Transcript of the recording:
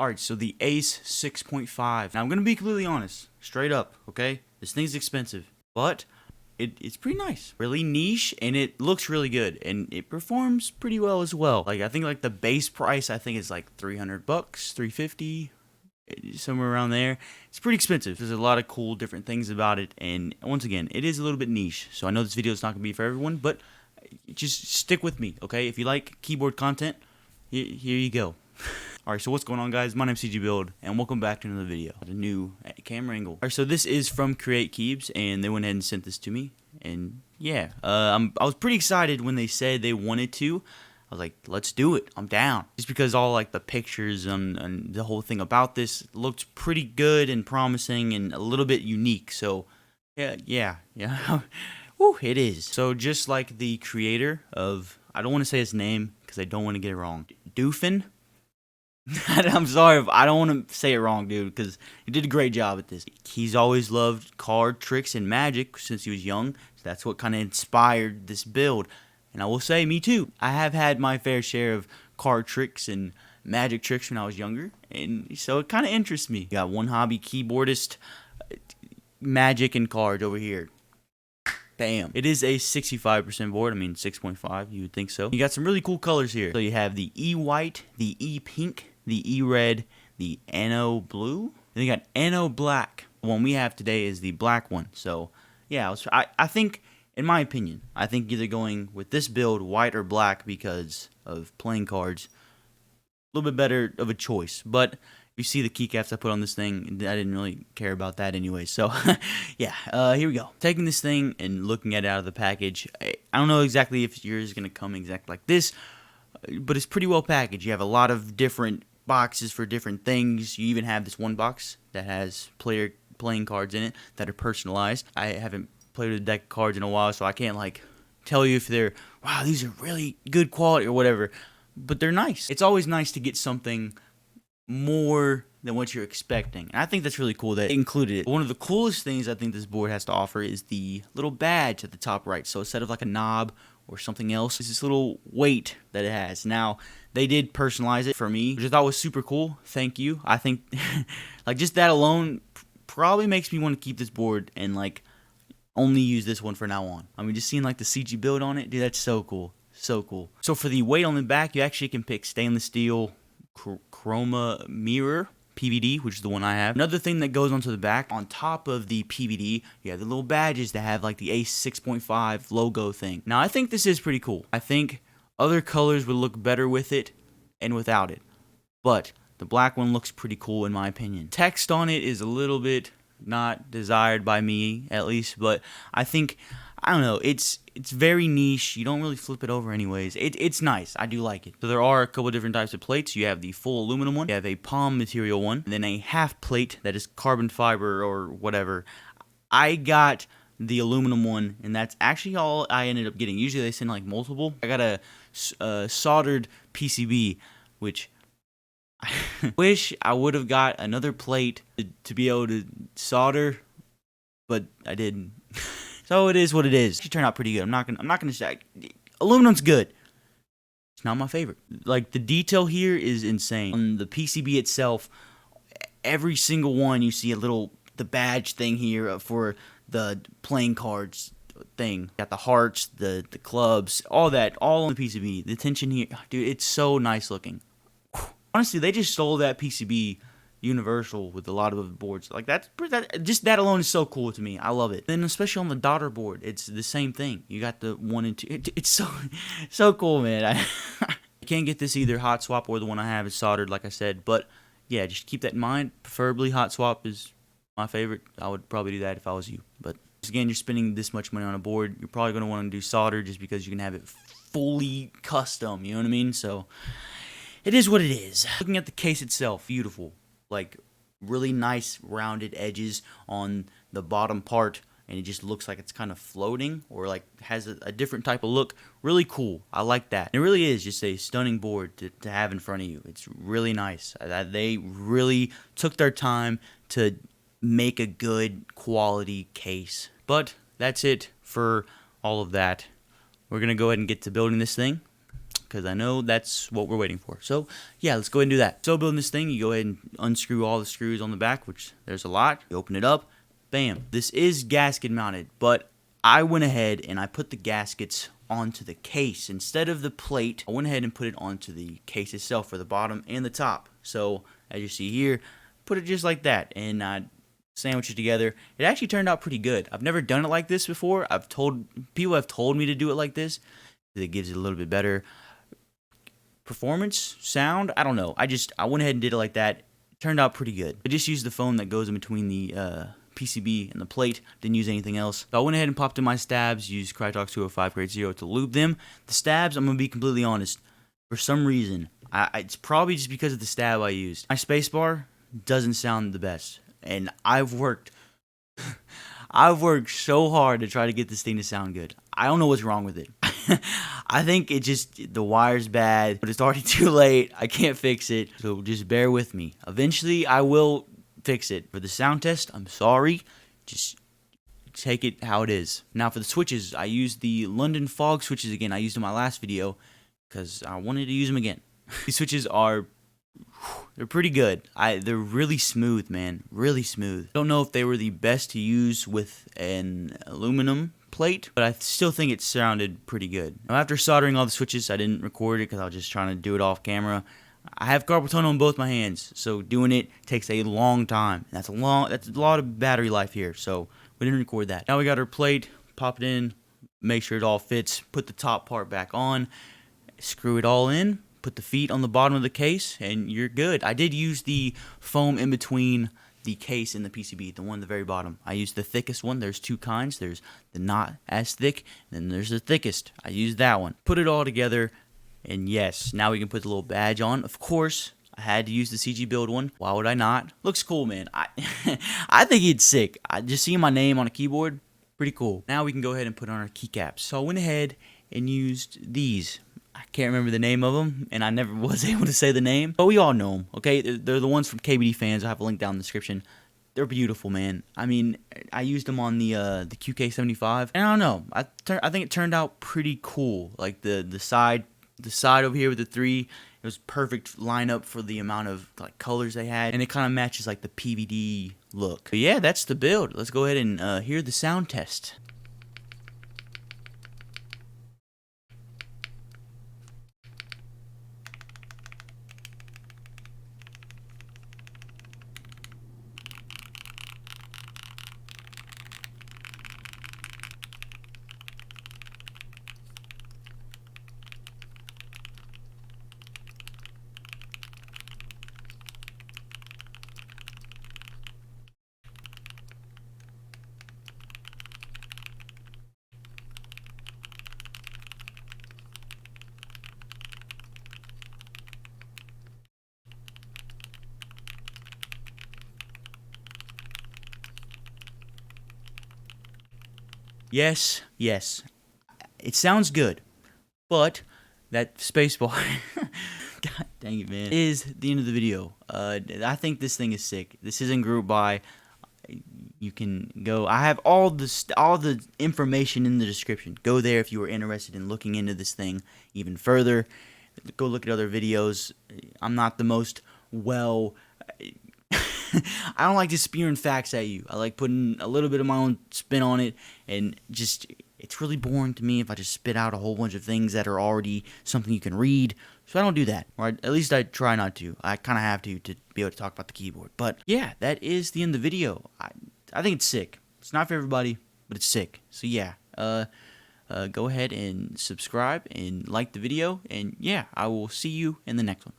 Alright, so the Ace 6.5. Now I'm gonna be completely honest, straight up, okay? This thing's expensive, but it's pretty nice. Really niche, and it looks really good, and it performs pretty well as well. Like, I think like the base price, I think is like 300 bucks, 350, somewhere around there. It's pretty expensive. There's a lot of cool different things about it, and once again, it is a little bit niche. So I know this video is not gonna be for everyone, but just stick with me, okay? If you like keyboard content, here you go. Alright, so what's going on, guys? My name's CG Build, and welcome back to another video. A new camera angle. Alright, so this is from createkeebs, and they went ahead and sent this to me. And yeah, I was pretty excited when they said they wanted to. I was like, let's do it. I'm down. Just because all like the pictures and the whole thing about this looked pretty good and promising and a little bit unique. So yeah. Woo, it is. So just like the creator of, I don't want to say his name because I don't want to get it wrong. Doofin. I'm sorry if I don't want to say it wrong, dude, because he did a great job at this. He's always loved card tricks and magic since he was young, so that's what kind of inspired this build. And I will say, me too. I have had my fair share of card tricks and magic tricks when I was younger, and so it kind of interests me. You got one hobby keyboardist, magic and cards over here. Bam. It is a 65% board. I mean, 6.5, you would think so. You got some really cool colors here. So you have the E-white, the E-pink, the E-red, the Anno blue, and you got Anno black. The one we have today is the black one. So, yeah, I think, in my opinion, I think either going with this build, white or black, because of playing cards, a little bit better of a choice. But you see the keycaps I put on this thing, I didn't really care about that anyway, so yeah, here we go. Taking this thing and looking at it out of the package, I don't know exactly if yours is going to come exactly like this, but it's pretty well packaged. You have a lot of different boxes for different things. You even have this one box that has playing cards in it that are personalized. I haven't played with a deck of cards in a while, so I can't like tell you if they're, wow, these are really good quality or whatever, but they're nice. It's always nice to get something more than what you're expecting, and I think that's really cool that it included it. But one of the coolest things I think this board has to offer is the little badge at the top right. So instead of like a knob or something else, it's this little weight that it has. Now, they did personalize it for me, which I thought was super cool. Thank you. I think like just that alone probably makes me want to keep this board and like only use this one from now on. I mean, just seeing like the CG build on it, dude, that's so cool. So cool. So for the weight on the back, you actually can pick stainless steel, chroma mirror PVD, which is the one I have. Another thing that goes onto the back, on top of the PVD, you have the little badges that have like the Ace 6.5 logo thing. Now, I think this is pretty cool. I think other colors would look better with it and without it, but the black one looks pretty cool in my opinion. Text on it is a little bit not desired by me, at least, but I think, I don't know, it's very niche. You don't really flip it over anyways. It's nice. I do like it. So there are a couple different types of plates. You have the full aluminum one, you have a palm material one, and then a half plate that is carbon fiber or whatever. I got the aluminum one, and that's actually all I ended up getting. Usually they send like multiple. I got a soldered PCB, which I wish I would have got another plate to be able to solder, but I didn't. So it is what it is. It should turn out pretty good. I'm not gonna say aluminum's good. It's not my favorite. Like the detail here is insane. On the PCB itself, every single one you see the badge thing here for the playing cards thing. Got the hearts, the clubs, all that, all on the PCB. The tension here, dude, it's so nice looking. Honestly, they just stole that PCB universal with a lot of boards. Like just that alone is so cool to me. I love it. Then especially on the daughter board, it's the same thing. You got the 1 and 2. It's so cool, man. I can't get this either hot swap or the one I have is soldered, like I said. But yeah, just keep that in mind. Preferably hot swap is my favorite. I would probably do that if I was you. But again, you're spending this much money on a board. You're probably going to want to do solder just because you can have it fully custom. You know what I mean? So it is what it is. Looking at the case itself, beautiful. Like really nice rounded edges on the bottom part, and it just looks like it's kind of floating or like has a different type of look. Really cool. I like that. It really is just a stunning board to have in front of you. It's really nice. They really took their time to make a good quality case. But that's it for all of that. We're gonna go ahead and get to building this thing. because I know that's what we're waiting for. So yeah, let's go ahead and do that. So building this thing, you go ahead and unscrew all the screws on the back, which there's a lot. You open it up, bam. This is gasket mounted, but I went ahead and I put the gaskets onto the case instead of the plate. I went ahead and put it onto the case itself for the bottom and the top. So as you see here, put it just like that, and I sandwich it together. It actually turned out pretty good. I've never done it like this before. People have told me to do it like this. It gives it a little bit better performance, sound. I don't know. I went ahead and did it like that. It turned out pretty good. I just used the foam that goes in between the PCB and the plate. Didn't use anything else. So I went ahead and popped in my stabs. Used Crytek 205 grade 0 to lube them. The stabs, I'm gonna be completely honest. For some reason, it's probably just because of the stab I used. My spacebar doesn't sound the best. And I've worked so hard to try to get this thing to sound good. I don't know what's wrong with it. I think the wire's bad, but it's already too late. I can't fix it, so just bear with me. Eventually, I will fix it. For the sound test, I'm sorry. Just take it how it is. Now for the switches, I used the London Fog switches again. I used in my last video because I wanted to use them again. These switches they're pretty good. They're really smooth, man. Really smooth. Don't know if they were the best to use with an aluminum plate, but I still think it sounded pretty good. Now after soldering all the switches, I didn't record it because I was just trying to do it off camera. I have carpal tunnel in both my hands, so doing it takes a long time. That's a lot of battery life here, so we didn't record that. Now we got our plate, pop it in, make sure it all fits, put the top part back on, screw it all in, put the feet on the bottom of the case, and you're good. I did use the foam in between the case and the PCB, the one at the very bottom. I used the thickest one. There's two kinds. There's the not as thick, and then there's the thickest. I used that one. Put it all together, and yes, now we can put the little badge on. Of course, I had to use the CG Build one. Why would I not? Looks cool, man. I think it's sick. Just seeing my name on a keyboard, pretty cool. Now we can go ahead and put on our keycaps. So I went ahead and used these. I can't remember the name of them, and I never was able to say the name, but we all know them, okay? They're the ones from KBD Fans. I have a link down in the description. They're beautiful, man. I mean, I used them on the QK75, and I don't know. I think it turned out pretty cool. Like the side over here with the 3, it was perfect lineup for the amount of like colors they had, and it kind of matches like the PVD look. But yeah, that's the build. Let's go ahead and hear the sound test. Yes, it sounds good, but that spacebar, god dang it, man, is the end of the video. I think this thing is sick. This is in Group Buy. You can go. I have all the information in the description. Go there if you are interested in looking into this thing even further. Go look at other videos. I'm not the most I don't like just spewing facts at you. I like putting a little bit of my own spin on it, and it's really boring to me if I just spit out a whole bunch of things that are already something you can read. So I don't do that, or at least I try not to. I kind of have to be able to talk about the keyboard. But yeah, that is the end of the video. I think it's sick. It's not for everybody, but it's sick. So yeah, go ahead and subscribe and like the video, and yeah, I will see you in the next one.